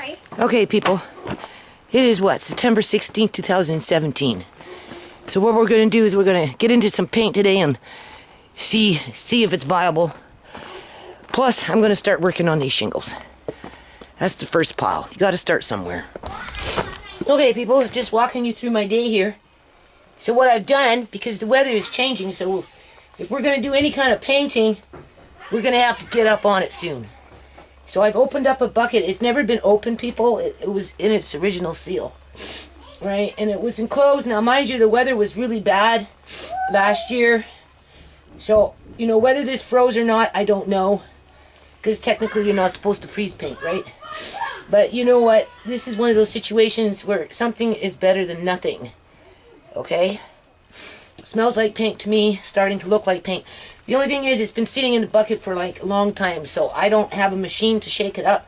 right? Okay, people. It is what? September 16th, 2017. So what we're going to do is we're going to get into some paint today and see if it's viable. Plus, I'm going to start working on these shingles. That's the first pile. You got to start somewhere. Okay, people, just walking you through my day here. So what I've done, because the weather is changing, so if we're going to do any kind of painting, we're going to have to get up on it soon. So I've opened up a bucket. It's never been open, people. It was in its original seal, right? And it was enclosed. Now, mind you, the weather was really bad last year. So, you know, whether this froze or not, I don't know. Because technically you're not supposed to freeze paint, right? But you know what? This is one of those situations where something is better than nothing. Okay? Smells like paint to me, starting to look like paint. The only thing is, it's been sitting in the bucket for like a long time, so I don't have a machine to shake it up.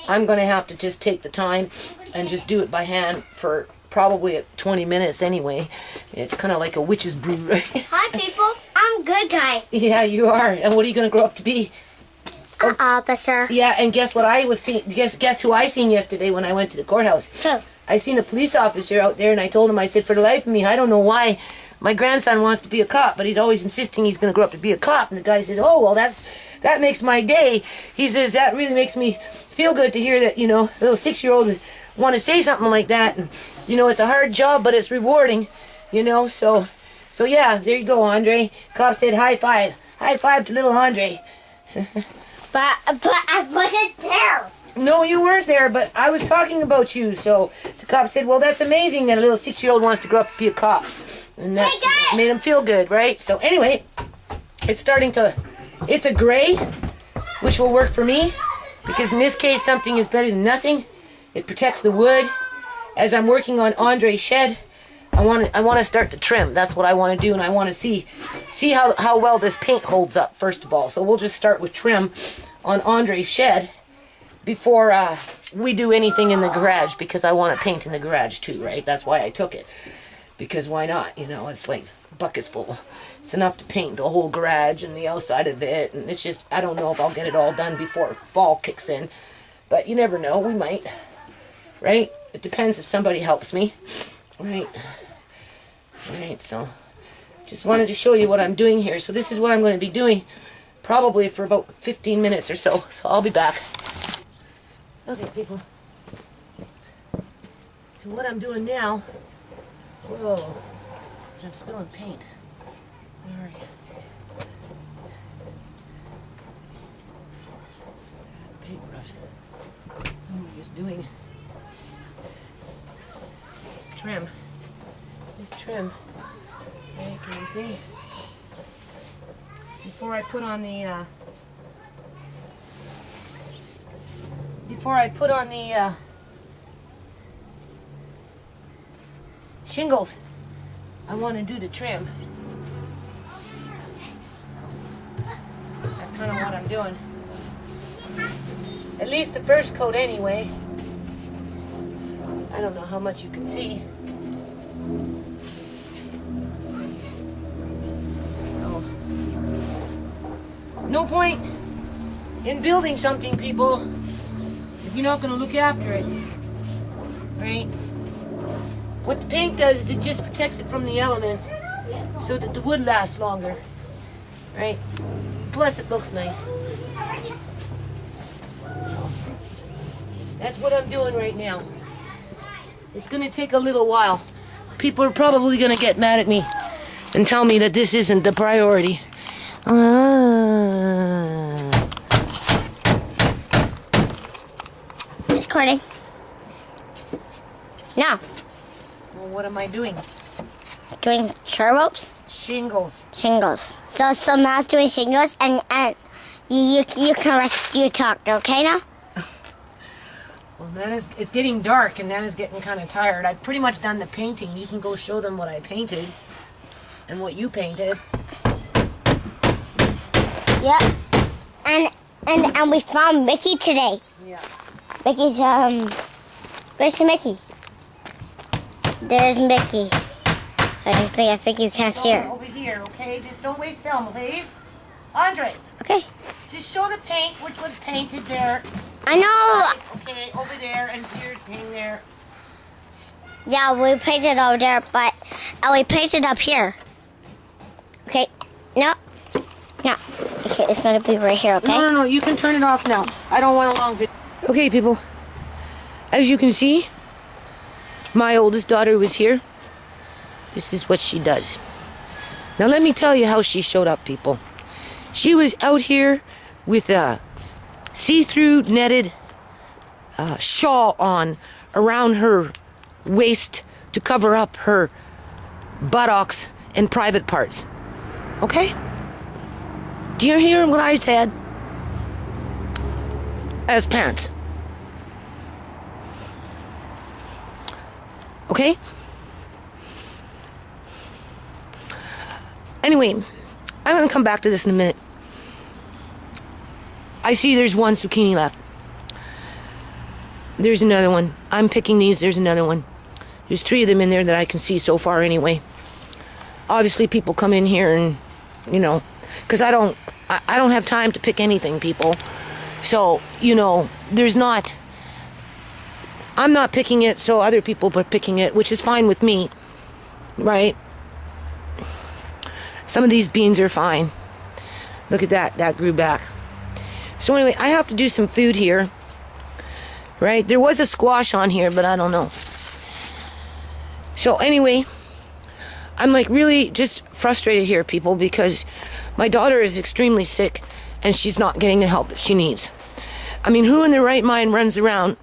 I'm going to have to just take the time and just do it by hand for probably 20 minutes anyway. It's kind of like a witch's brew, right? Hi, people. I'm good guy. Yeah, you are. And what are you going to grow up to be? Officer. Yeah, and guess what I was seeing? Guess who I seen yesterday when I went to the courthouse? Who? I seen a police officer out there, and I told him, I said, for the life of me, I don't know why my grandson wants to be a cop, but he's always insisting he's going to grow up to be a cop. And the guy says, oh, well, that makes my day. He says, that really makes me feel good to hear that, you know, a little 6-year-old would want to say something like that. And, you know, it's a hard job, but it's rewarding, you know. So yeah, there you go, Andre. Cop said high five. High five to little Andre. But I wasn't there. No, you weren't there, but I was talking about you. So the cop said, well, that's amazing that a little 6-year-old wants to grow up to be a cop. And that made him feel good, right? So anyway, it's a gray, which will work for me. Because in this case, something is better than nothing. It protects the wood. As I'm working on Andre's shed, I want to start to trim. That's what I want to do, and I want to see how well this paint holds up, first of all. So we'll just start with trim on Andre's shed before we do anything in the garage, because I want to paint in the garage too, right? That's why I took it. Because why not? You know, it's like buckets full. It's enough to paint the whole garage and the outside of it. And it's just, I don't know if I'll get it all done before fall kicks in. But you never know. We might. Right? It depends if somebody helps me. Right? Right, so just wanted to show you what I'm doing here. So this is what I'm going to be doing probably for about 15 minutes or so. So I'll be back. Okay, people. So what I'm doing now, whoa, is I'm spilling paint. Alright. Paintbrush. I'm just doing trim. Just trim. Okay, can you see? Before I put on the shingles, I want to do the trim. That's kind of what I'm doing. At least the first coat anyway. I don't know how much you can see. No point in building something, people, if you're not going to look after it, right? What the paint does is it just protects it from the elements so that the wood lasts longer, right? Plus it looks nice. That's what I'm doing right now. It's going to take a little while. People are probably going to get mad at me and tell me that this isn't the priority. Recording. No. Well, what am I doing? Doing shore ropes? Shingles. Shingles. So Matt's doing shingles, and you can rest. You talk, okay now? Well, it's getting dark, and Nana's getting kind of tired. I've pretty much done the painting. You can go show them what I painted and what you painted. Yeah. And we found Mickey today. Yeah. Mickey's where's Mickey? There's Mickey. I think you can't see her. Over here, okay? Just don't waste film, please. Andre. Okay. Just show the paint, which was painted there. I know. Okay, over there, and Yeah, we placed it over there, but we placed it up here. Okay. No. No. Okay, it's gonna be right here, okay? No, you can turn it off now. I don't want a long video. Okay, people. As you can see, my oldest daughter was here. This is what she does. Now let me tell you how she showed up, people. She was out here with a see-through netted shawl on around her waist to cover up her buttocks and private parts. Okay? Do you hear what I said? As pants. Okay? Anyway, I'm going to come back to this in a minute. I see there's one zucchini left. There's another one. I'm picking these. There's another one. There's 3 of them in there that I can see so far anyway. Obviously, people come in here and, you know, because I don't have time to pick anything, people. So, you know, I'm not picking it, so other people are picking it, which is fine with me, right? Some of these beans are fine. Look at that. That grew back. So anyway, I have to do some food here. Right? There was a squash on here, but I don't know. So anyway, I'm like really just frustrated here, people, because my daughter is extremely sick and she's not getting the help that she needs. I mean, who in their right mind runs around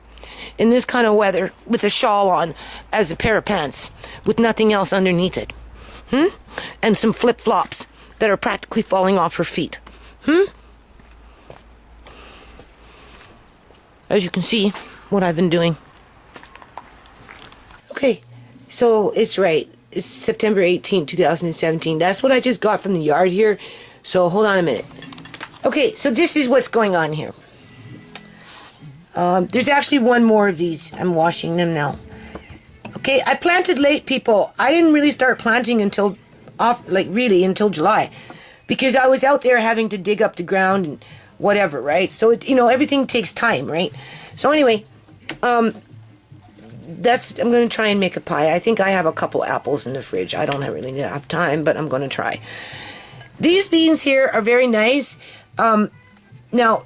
in this kind of weather with a shawl on as a pair of pants with nothing else underneath it? And some flip-flops that are practically falling off her feet. As you can see, what I've been doing. Okay, so it's right. It's September 18, 2017. That's what I just got from the yard here. So hold on a minute. Okay, so this is what's going on here. There's actually one more of these. I'm washing them now. Okay, I planted late, people. I didn't really start planting until until July, because I was out there having to dig up the ground and whatever, right? So everything takes time, right? So anyway, I'm going to try and make a pie. I think I have a couple apples in the fridge. I don't really have time, but I'm going to try. These beans here are very nice. Now,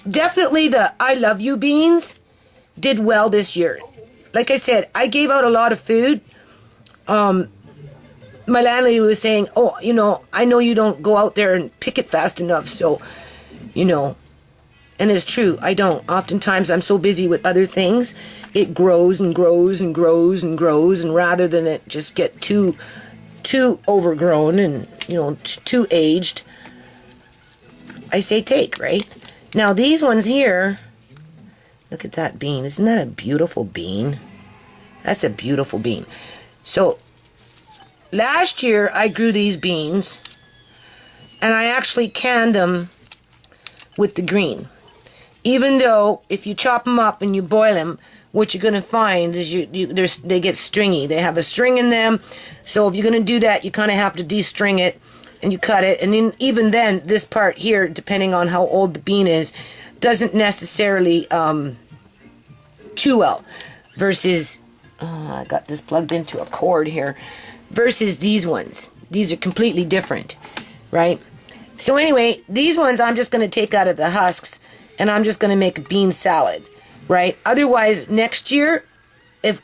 definitely the I love you beans did well this year. Like I said, I gave out a lot of food. My landlady was saying, oh, I know you don't go out there and pick it fast enough, so, and it's true, I don't. Oftentimes I'm so busy with other things, it grows and grows and grows and grows, and rather than it just get too overgrown and, too aged, I say take, right? Now these ones here, look at that bean. Isn't that a beautiful bean? That's a beautiful bean. So, last year I grew these beans, and I actually canned them with the green. Even though if you chop them up and you boil them, what you're going to find is they get stringy. They have a string in them. So if you're going to do that, you kind of have to de-string it, and you cut it. And then, even then, this part here, depending on how old the bean is, doesn't necessarily chew well. Versus, I got this plugged into a cord here. Versus these ones. These are completely different, right? So anyway, these ones I'm just going to take out of the husks, and I'm just going to make a bean salad, right? Otherwise, next year,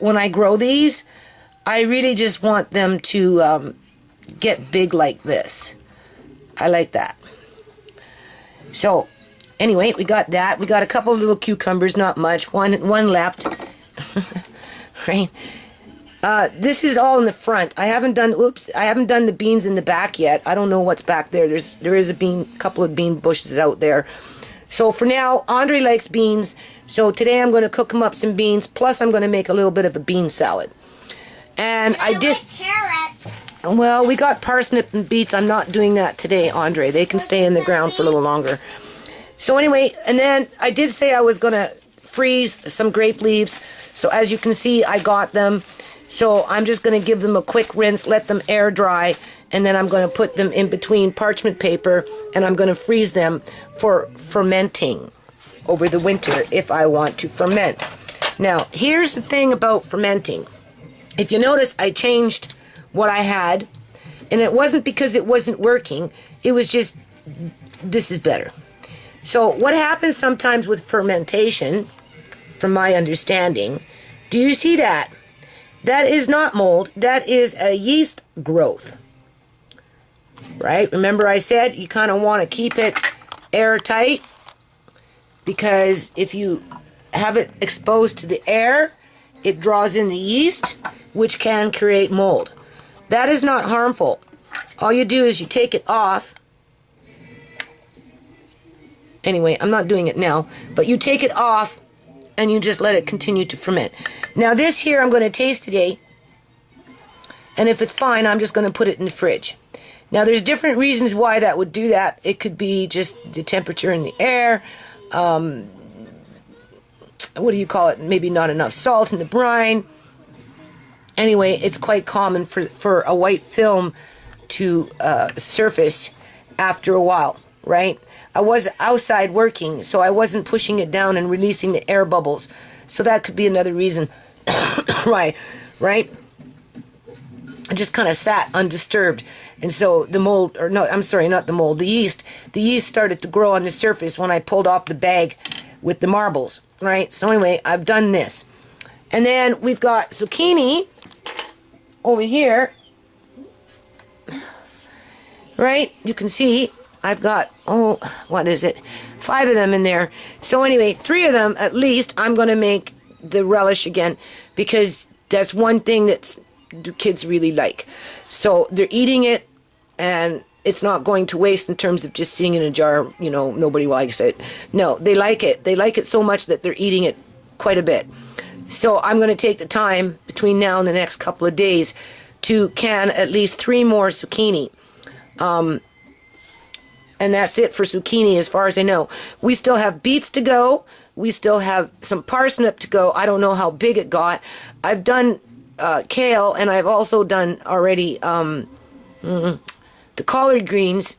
when I grow these, I really just want them to get big like this. I like that. So, anyway, we got that. We got a couple of little cucumbers, not much. One left, right? This is all in the front. I haven't done the beans in the back yet. I don't know what's back there. There is a couple of bean bushes out there. So for now, Andre likes beans. So today I'm going to cook him up some beans. Plus I'm going to make a little bit of a bean salad. And I did. Like carrots. Well, we got parsnip and beets. I'm not doing that today, Andre. They can stay in the ground for a little longer. So anyway, and then I did say I was going to freeze some grape leaves. So as you can see, I got them. So I'm just going to give them a quick rinse, let them air dry, and then I'm going to put them in between parchment paper, and I'm going to freeze them for fermenting over the winter if I want to ferment. Now, here's the thing about fermenting. If you notice, I changed what I had, and it wasn't because it wasn't working. It was just, this is better. So what happens sometimes with fermentation, from my understanding, do you see that? That is not mold. That is a yeast growth. Right? Remember I said you kind of want to keep it airtight, because if you have it exposed to the air, it draws in the yeast, which can create mold. That is not harmful. All you do is you take it off. Anyway, I'm not doing it now, but you take it off and you just let it continue to ferment. Now this here I'm going to taste today, and if it's fine, I'm just going to put it in the fridge. Now there's different reasons why that would do that. It could be just the temperature in the air, what do you call it, maybe not enough salt in the brine. Anyway, it's quite common for a white film to surface after a while, right? I was outside working, so I wasn't pushing it down and releasing the air bubbles. So that could be another reason. right? I just kind of sat undisturbed. And so the mold, or no, I'm sorry, not the mold, the yeast started to grow on the surface when I pulled off the bag with the marbles, right? So anyway, I've done this. And then we've got zucchini over here, right? You can see I've got, oh, what is it? 5 of them in there. So anyway, 3 of them at least, I'm going to make the relish again, because that's one thing that the kids really like. So they're eating it, and it's not going to waste in terms of just sitting in a jar, you know, nobody likes it. No, they like it. They like it so much that they're eating it quite a bit. So I'm going to take the time between now and the next couple of days to can at least 3 more zucchini. And that's it for zucchini as far as I know. We still have beets to go. We still have some parsnip to go. I don't know how big it got. I've done kale, and I've also done already the collard greens.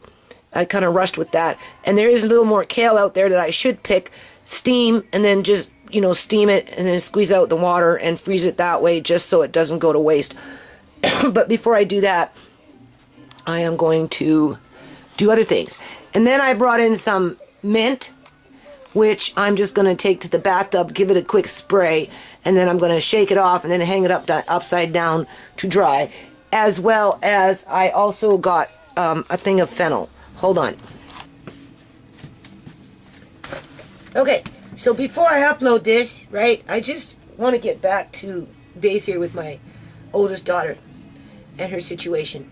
I kind of rushed with that. And there is a little more kale out there that I should pick, steam, and then just, you know, steam it and then squeeze out the water and freeze it that way, just so it doesn't go to waste. But before I do that, I am going to do other things. And then I brought in some mint, which I'm just going to take to the bathtub, give it a quick spray, and then I'm going to shake it off and then hang it upside down to dry. As well as I also got a thing of fennel. Hold on. Okay, so before I upload this, right, I just want to get back to base here with my oldest daughter and her situation.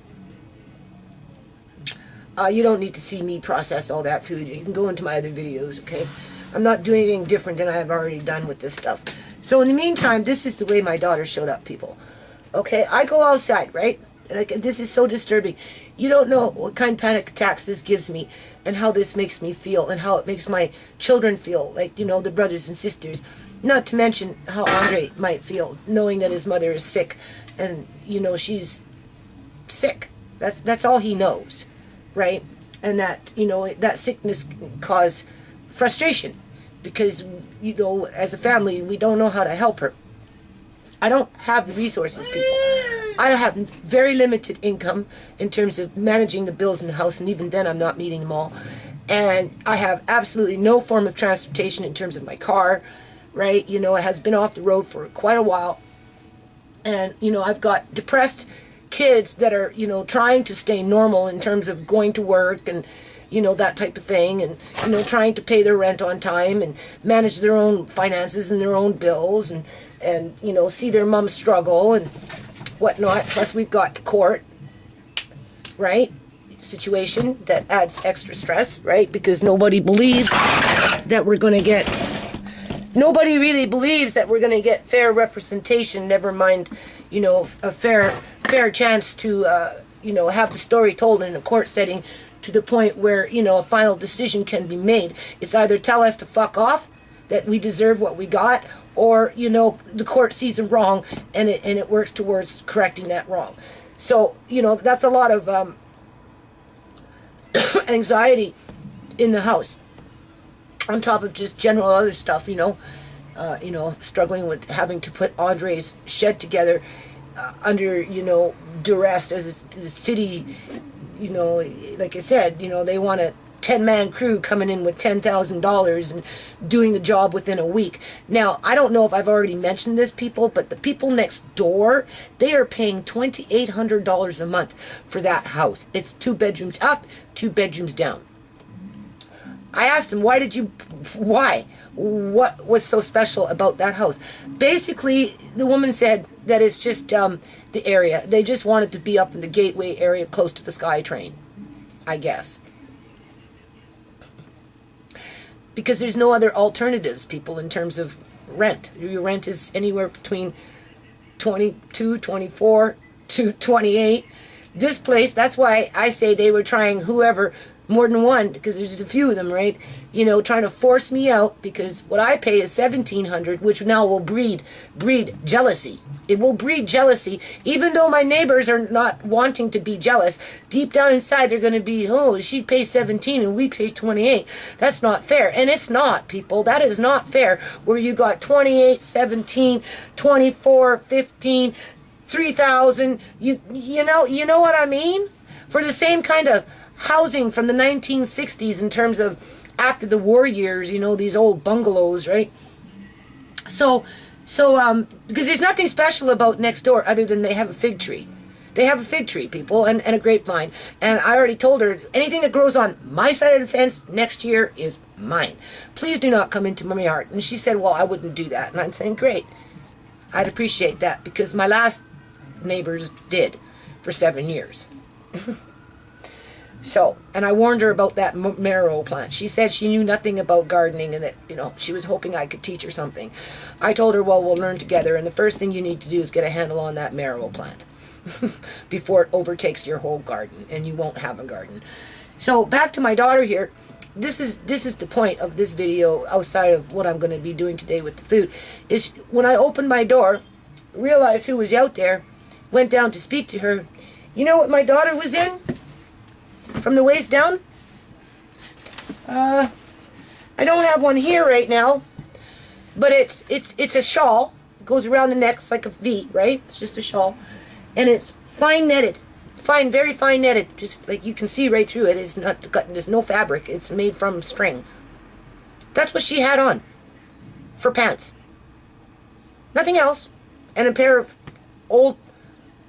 You don't need to see me process all that food. You can go into my other videos, okay? I'm not doing anything different than I have already done with this stuff. So in the meantime, this is the way my daughter showed up, people. Okay, I go outside, right? And this is so disturbing. You don't know what kind of panic attacks this gives me, and how this makes me feel, and how it makes my children feel, like, you know, the brothers and sisters. Not to mention how Andre might feel, knowing that his mother is sick, and, you know, she's sick. That's all he knows, right? And that, you know, that sickness can cause frustration, because, you know, as a family, we don't know how to help her. I don't have the resources, people. I have very limited income in terms of managing the bills in the house, and even then I'm not meeting them all. And I have absolutely no form of transportation in terms of my car, right? You know, it has been off the road for quite a while. And, you know, I've got depressed kids that are, you know, trying to stay normal in terms of going to work and, you know, that type of thing, and, you know, trying to pay their rent on time and manage their own finances and their own bills, and you know, see their mom struggle and whatnot. Plus we've got court, right, situation that adds extra stress, right, because nobody believes that we're going to get, nobody really believes that we're going to get fair representation, never mind, you know, a fair chance to, you know, have the story told in a court setting, to the point where, you know, a final decision can be made. It's either tell us to fuck off, that we deserve what we got, or, you know, the court sees a wrong and it works towards correcting that wrong. So, you know, that's a lot of anxiety in the house, on top of just general other stuff, you know, struggling with having to put Andre's shed together under, duress as the city, like I said, they want a 10-man crew coming in with $10,000 and doing the job within a week. Now, I don't know if I've already mentioned this, people, but the people next door, they are paying $2,800 a month for that house. It's 2 bedrooms up, 2 bedrooms down. I asked him, why? What was so special about that house? Basically, the woman said that it's just the area. They just wanted to be up in the Gateway area close to the SkyTrain, I guess. Because there's no other alternatives, people, in terms of rent. Your rent is anywhere between 22, 24 to 28. This place, that's why I say they were trying whoever, more than one, because there's just a few of them, right? Trying to force me out, because what I pay is $1,700, which now will breed jealousy. It will breed jealousy, even though my neighbors are not wanting to be jealous. Deep down inside, they're going to be, oh, she pays 17 and we pay 28. That's not fair. And it's not, people. That is not fair, where you got 28, 17, 24, 15, 3,000. You know what I mean? For the same kind of housing from the 1960s, in terms of after the war years, these old bungalows, right? So, because there's nothing special about next door other than they have a fig tree. They have a fig tree, people, and a grapevine. And I already told her, anything that grows on my side of the fence next year is mine. Please do not come into my yard. And she said, well, I wouldn't do that. And I'm saying, great. I'd appreciate that, because my last neighbors did for 7 years. So, and I warned her about that marrow plant. She said she knew nothing about gardening, and that, she was hoping I could teach her something. I told her, well, we'll learn together, and the first thing you need to do is get a handle on that marrow plant before it overtakes your whole garden, and you won't have a garden. So, back to my daughter here. This is the point of this video, outside of what I'm going to be doing today with the food, is when I opened my door, realized who was out there, went down to speak to her. You know what my daughter was in? From the waist down? I don't have one here right now, but it's a shawl. It goes around the neck. It's like a V, right? It's just a shawl, and it's fine netted, very fine netted. Just like you can see right through it. It's not there's no fabric. It's made from string. That's what she had on for pants. Nothing else, and a pair of old,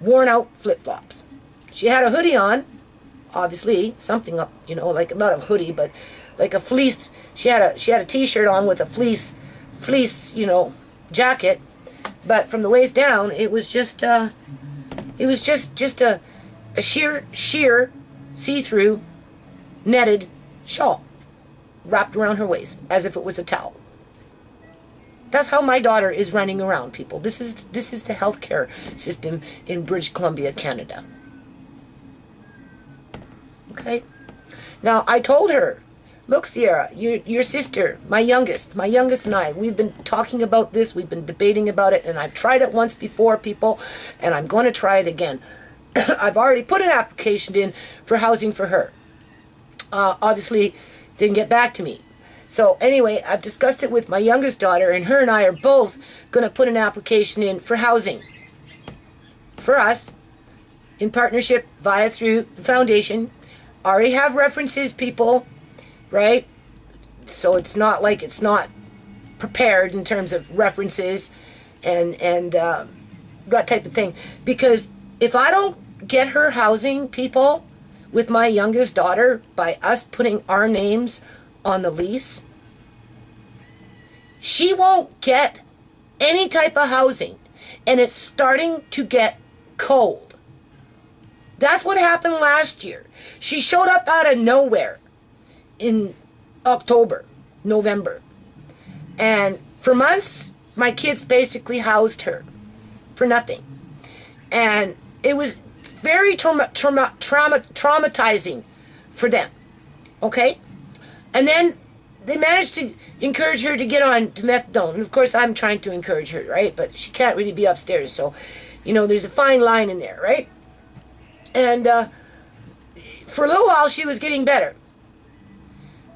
worn-out flip-flops. She had a hoodie on. Obviously, something up, like not a hoodie, but like a fleece. She had a t-shirt on with a fleece, jacket. But from the waist down, it was just a sheer see-through netted shawl wrapped around her waist as if it was a towel. That's how my daughter is running around, people. This is the healthcare system in British Columbia, Canada. Okay. Now, I told her, look, Sierra, your sister, my youngest and I, we've been talking about this, we've been debating about it, and I've tried it once before, people, and I'm going to try it again. I've already put an application in for housing for her. Obviously, didn't get back to me. So, anyway, I've discussed it with my youngest daughter, and her and I are both going to put an application in for housing for us, in partnership through the foundation. Already have references, people, right? So it's not like it's not prepared in terms of references and that type of thing. Because if I don't get her housing, people, with my youngest daughter, by us putting our names on the lease, she won't get any type of housing. And it's starting to get cold. That's what happened last year. She showed up out of nowhere in October, November. And for months, my kids basically housed her for nothing. And it was very traumatizing for them. Okay? And then they managed to encourage her to get on to methadone. And of course, I'm trying to encourage her, right? But she can't really be upstairs. So, there's a fine line in there, right? And for a little while, she was getting better.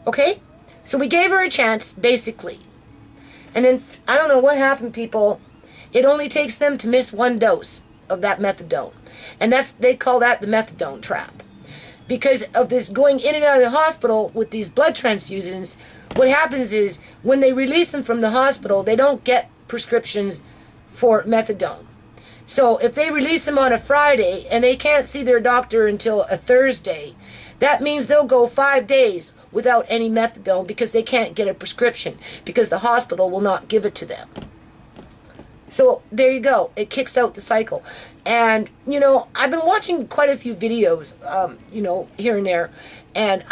Okay? So we gave her a chance, basically. And then, I don't know what happened, people. It only takes them to miss one dose of that methadone. And they call that the methadone trap. Because of this going in and out of the hospital with these blood transfusions, what happens is when they release them from the hospital, they don't get prescriptions for methadone. So if they release them on a Friday and they can't see their doctor until a Thursday, that means they'll go 5 days without any methadone because they can't get a prescription because the hospital will not give it to them. So there you go. It kicks out the cycle. And, you know, I've been watching quite a few videos, you know, here and there. And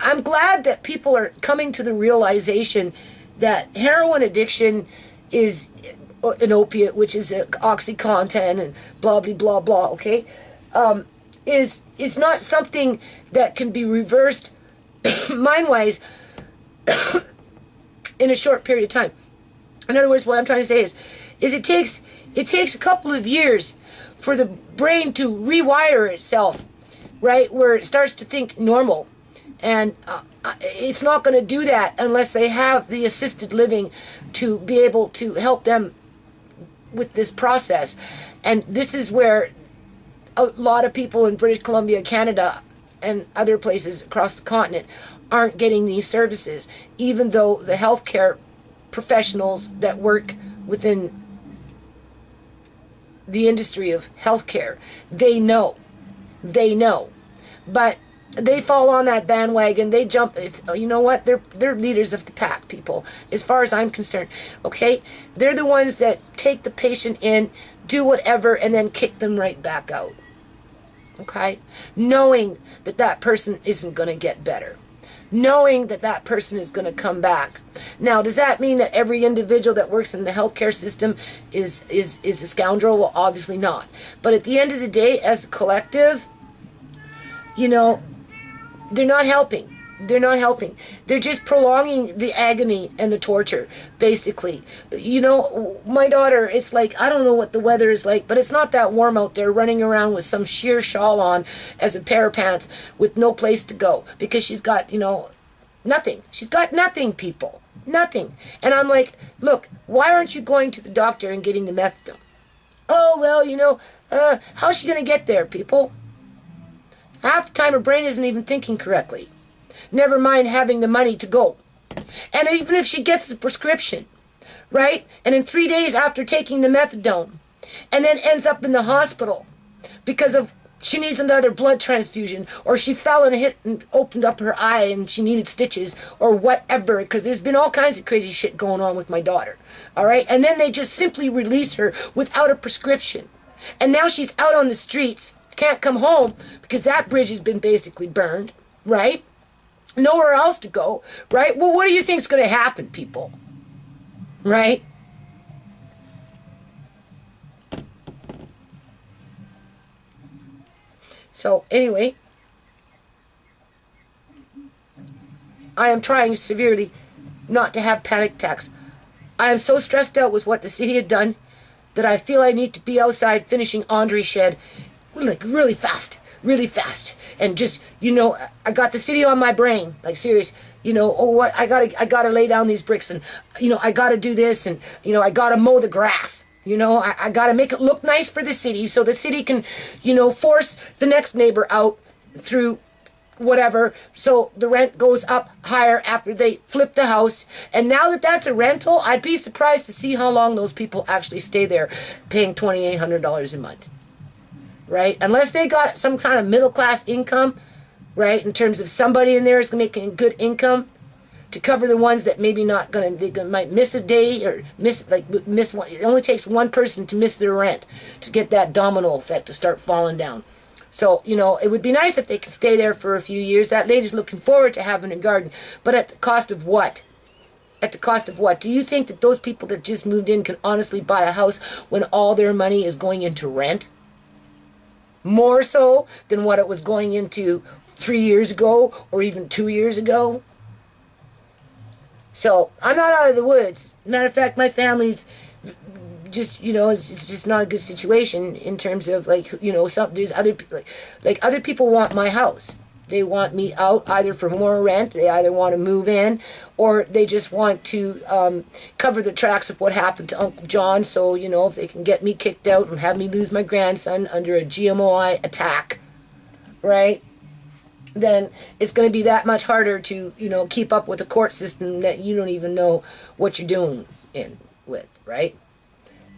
I'm glad that people are coming to the realization that heroin addiction is an opiate, which is a OxyContin and blah, blah, blah, blah, okay? Is not something that can be reversed mind-wise in a short period of time. In other words, what I'm trying to say is it takes a couple of years for the brain to rewire itself, right, where it starts to think normal. And it's not going to do that unless they have the assisted living to be able to help them with this process. And this is where a lot of people in British Columbia, Canada, and other places across the continent aren't getting these services, even though the healthcare professionals that work within the industry of healthcare, they know, but they fall on that bandwagon. They jump. You know what? They're leaders of the pack, people, as far as I'm concerned. Okay, they're the ones that take the patient in, do whatever, and then kick them right back out. Okay, knowing that that person isn't going to get better, knowing that that person is going to come back. Now, does that mean that every individual that works in the healthcare system is a scoundrel? Well, obviously not. But at the end of the day, as a collective, you know, they're not helping. They're not helping. They're just prolonging the agony and the torture, basically. You know, my daughter, it's like, I don't know what the weather is like, but it's not that warm out there, running around with some sheer shawl on as a pair of pants with no place to go because she's got, you know, nothing. She's got nothing, people. Nothing. And I'm like, look, why aren't you going to the doctor and getting the methadone? Oh, well, you know, how's she going to get there, people? Half the time her brain isn't even thinking correctly. Never mind having the money to go. And even if she gets the prescription, right? And in 3 days after taking the methadone, and then ends up in the hospital because of she needs another blood transfusion, or she fell and hit and opened up her eye and she needed stitches, or whatever, because there's been all kinds of crazy shit going on with my daughter. All right? And then they just simply release her without a prescription. And now she's out on the streets, can't come home because that bridge has been basically burned, right? Nowhere else to go, right? Well, what do you think's going to happen, people? Right? So, anyway, I am trying severely not to have panic attacks. I am so stressed out with what the city had done that I feel I need to be outside finishing Andre shed, like really fast. And just, you know, I got the city on my brain, like serious, you know, oh, what, I gotta lay down these bricks, and, you know, I gotta do this, and, you know, I gotta mow the grass, you know, I gotta make it look nice for the city so the city can, you know, force the next neighbor out through whatever, so the rent goes up higher after they flip the house. And now that that's a rental, I'd be surprised to see how long those people actually stay there paying $2,800 a month. Right? Unless they got some kind of middle-class income, right, in terms of somebody in there is making good income to cover the ones that maybe not going to, they might miss a day or miss one. It only takes one person to miss their rent to get that domino effect to start falling down. So, you know, it would be nice if they could stay there for a few years. That lady's looking forward to having a garden, but at the cost of what? At the cost of what? Do you think that those people that just moved in can honestly buy a house when all their money is going into rent? More so than what it was going into 3 years ago or even 2 years ago. So I'm not out of the woods. Matter of fact, my family's just, you know, it's just not a good situation in terms of, like, you know, there's other like other people want my house. They want me out either for more rent, they either want to move in, or they just want to cover the tracks of what happened to Uncle John. So, you know, if they can get me kicked out and have me lose my grandson under a GMOI attack, right, then it's going to be that much harder to, you know, keep up with a court system that you don't even know what you're doing in with, right?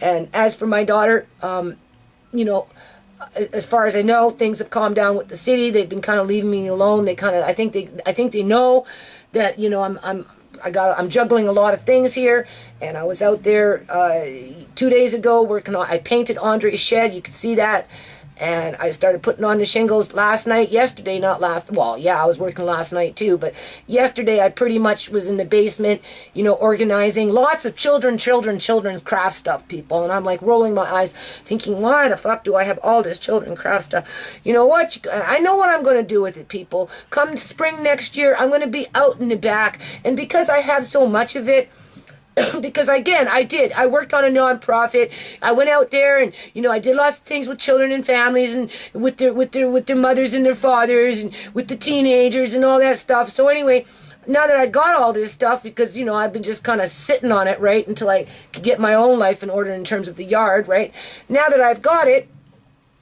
And as for my daughter, you know, as far as I know, things have calmed down with the city. They've been kind of leaving me alone. They kind of, I think they know that, you know, I'm juggling a lot of things here. And I was out there 2 days ago working on, I painted Andre's shed. You can see that. And I started putting on the shingles yesterday, not last, well, yeah, I was working last night too, but yesterday I pretty much was in the basement, you know, organizing lots of children's craft stuff, people. And I'm like rolling my eyes thinking, why the fuck do I have all this children's craft stuff? You know what? I know what I'm going to do with it, people. Come spring next year, I'm going to be out in the back. And because I have so much of it, because again, I worked on a nonprofit. I went out there and, you know, I did lots of things with children and families and with their mothers and their fathers and with the teenagers and all that stuff. So anyway, now that I got all this stuff, because, you know, I've been just kind of sitting on it, right, until I could get my own life in order in terms of the yard, right? Now that I've got it,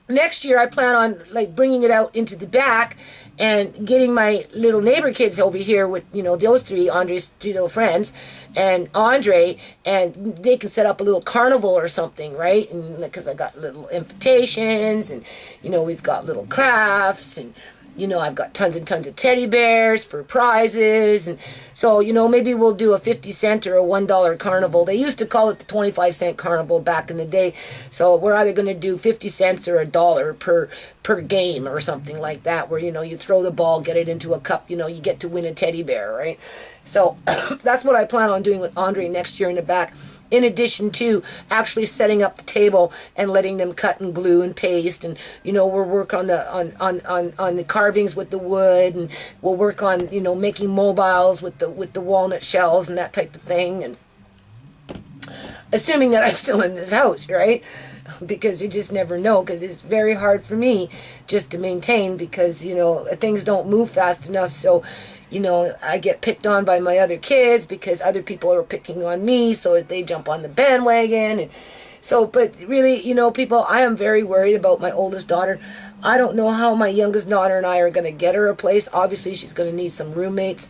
next year I plan on like bringing it out into the back and getting my little neighbor kids over here with, you know, those three, Andre's three little friends, and Andre, and they can set up a little carnival or something, right? And because I got little invitations, and, you know, we've got little crafts, and, you know, I've got tons and tons of teddy bears for prizes. And so, you know, maybe we'll do a 50-cent or a $1 carnival. They used to call it the 25-cent carnival back in the day. So we're either going to do 50 cents or $1 per game or something like that, where, you know, you throw the ball, get it into a cup, you know, you get to win a teddy bear, right? So that's what I plan on doing with Andre next year in the back. In addition to actually setting up the table and letting them cut and glue and paste, and, you know, we'll work on the carvings with the wood, and we'll work on, you know, making mobiles with the walnut shells and that type of thing, and assuming that I'm still in this house, right? Because you just never know, because it's very hard for me just to maintain, because, you know, things don't move fast enough. So, you know, I get picked on by my other kids because other people are picking on me, so they jump on the bandwagon. And so, but really, you know, people, I am very worried about my oldest daughter. I don't know how my youngest daughter and I are going to get her a place. Obviously, she's going to need some roommates.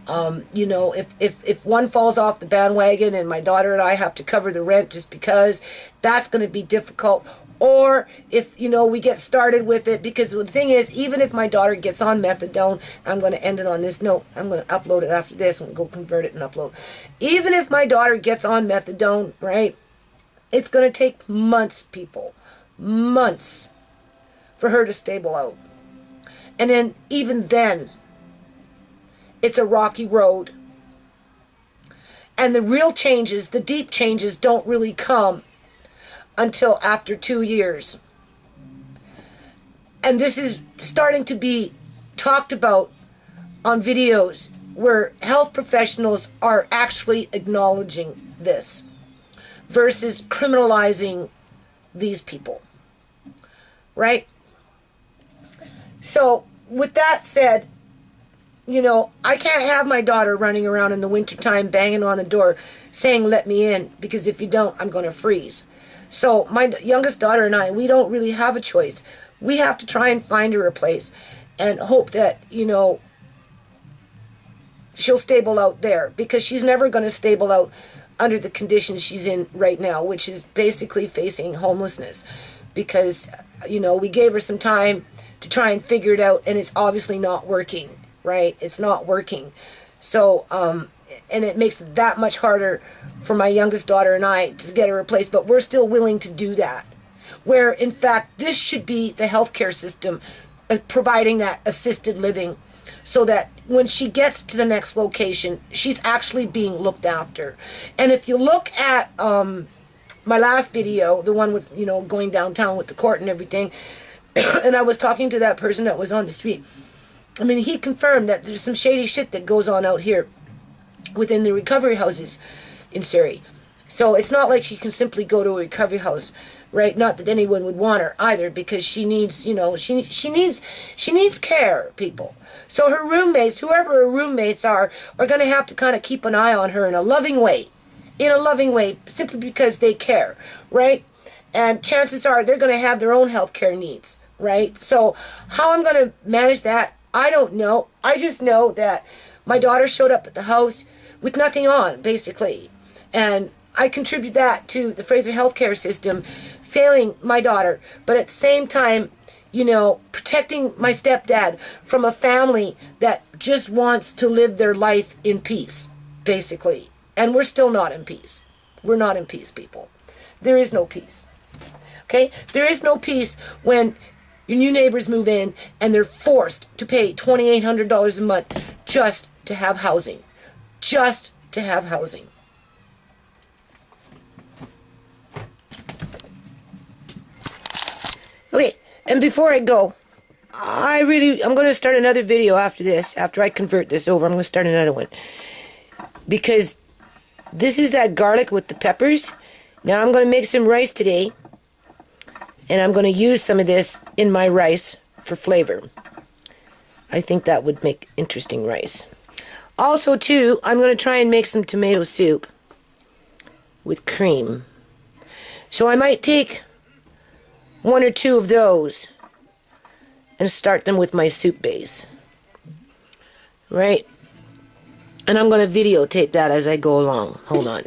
You know, if one falls off the bandwagon and my daughter and I have to cover the rent just because, that's going to be difficult. Or if, you know, we get started with it, because the thing is, even if my daughter gets on methadone, I'm going to end it on this note. I'm going to upload it after this and go convert it and upload. Even if my daughter gets on methadone, right, it's going to take months, people, months for her to stable out. And then, even then, it's a rocky road. And the real changes, the deep changes, don't really come until after 2 years. And this is starting to be talked about on videos where health professionals are actually acknowledging this versus criminalizing these people, right? So with that said, you know, I can't have my daughter running around in the wintertime banging on the door saying, let me in, because if you don't, I'm going to freeze. So my youngest daughter and I, we don't really have a choice. We have to try and find her a place and hope that, you know, she'll stable out there, because she's never going to stable out under the conditions she's in right now, which is basically facing homelessness, because, you know, we gave her some time to try and figure it out, and it's obviously not working, right? It's not working. So, and it makes it that much harder for my youngest daughter and I to get her a place, but we're still willing to do that. Where, in fact, this should be the healthcare system providing that assisted living, so that when she gets to the next location, she's actually being looked after. And if you look at my last video, the one with, you know, going downtown with the court and everything, and I was talking to that person that was on the street, I mean, he confirmed that there's some shady shit that goes on out here within the recovery houses in Surrey. So it's not like she can simply go to a recovery house, right? Not that anyone would want her either, because she needs, you know, she needs care, people. So her roommates, whoever her roommates are going to have to kind of keep an eye on her in a loving way. In a loving way, simply because they care, right? And chances are they're going to have their own health care needs, right? So how I'm going to manage that, I don't know. I just know that my daughter showed up at the house with nothing on, basically. And I contribute that to the Fraser healthcare system failing my daughter, but at the same time, you know, protecting my stepdad from a family that just wants to live their life in peace, basically. And we're still not in peace. We're not in peace, people. There is no peace. Okay? There is no peace when your new neighbors move in and they're forced to pay $2,800 a month just to have housing. Just to have housing. Okay, and before I go, I'm going to start another video after this. After I convert this over, I'm going to start another one. Because this is that garlic with the peppers. Now I'm going to make some rice today. And I'm going to use some of this in my rice for flavor. I think that would make interesting rice. Also, too, I'm going to try and make some tomato soup with cream. So I might take one or two of those and start them with my soup base. Right? And I'm going to videotape that as I go along. Hold on.